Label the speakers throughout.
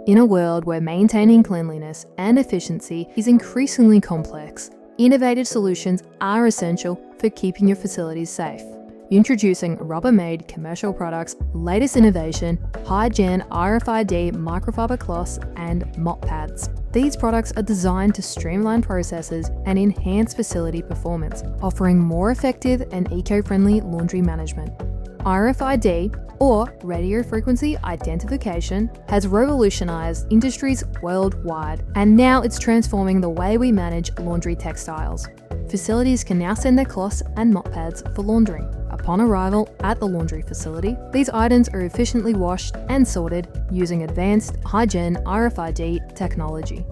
Speaker 1: In a world where maintaining cleanliness and efficiency is increasingly complex, innovative solutions are essential for keeping your facilities safe. Introducing Rubbermaid Commercial Products' latest innovation, HYGEN RFID Microfibre cloths and mop pads. These products are designed to streamline processes and enhance facility performance, offering more effective and eco-friendly laundry management. RFID, or radio frequency identification, has revolutionized industries worldwide, and now it's transforming the way we manage laundry textiles. Facilities can now send their cloths and mop pads for laundering. Upon arrival at the laundry facility, these items are efficiently washed and sorted using advanced HYGEN RFID technology.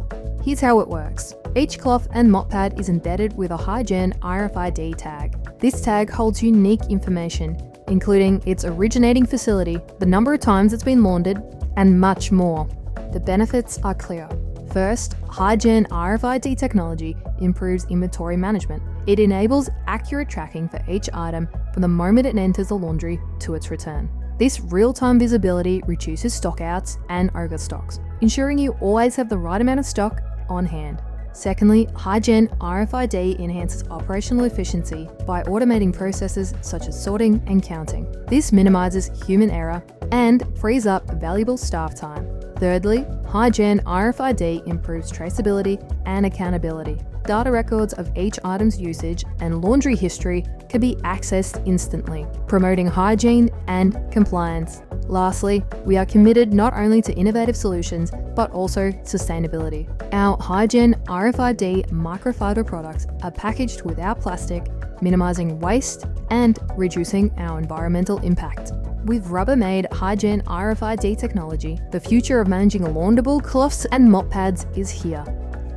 Speaker 1: Here's how it works. Each cloth and mop pad is embedded with a HYGEN RFID tag. This tag holds unique information, including its originating facility, the number of times it's been laundered, and much more. The benefits are clear. First, HYGEN RFID technology improves inventory management. It enables accurate tracking for each item from the moment it enters the laundry to its return. This real-time visibility reduces stockouts and overstocks, ensuring you always have the right amount of stock on hand. Secondly, HYGEN RFID enhances operational efficiency by automating processes such as sorting and counting. This minimizes human error and frees up valuable staff time. Thirdly, HYGEN RFID improves traceability and accountability. Data records of each item's usage and laundry history can be accessed instantly, promoting hygiene and compliance. Lastly, we are committed not only to innovative solutions, but also sustainability. Our HYGEN RFID microfibre products are packaged without plastic, minimizing waste and reducing our environmental impact. With Rubbermaid HYGEN RFID technology, the future of managing laundable cloths and mop pads is here.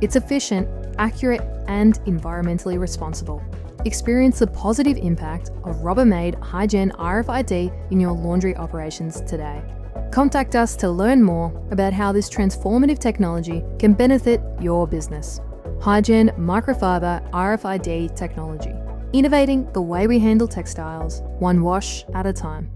Speaker 1: It's efficient, accurate, and environmentally responsible. Experience the positive impact of Rubbermaid HYGEN RFID in your laundry operations today. Contact us to learn more about how this transformative technology can benefit your business. HYGEN Microfibre RFID technology, innovating the way we handle textiles, one wash at a time.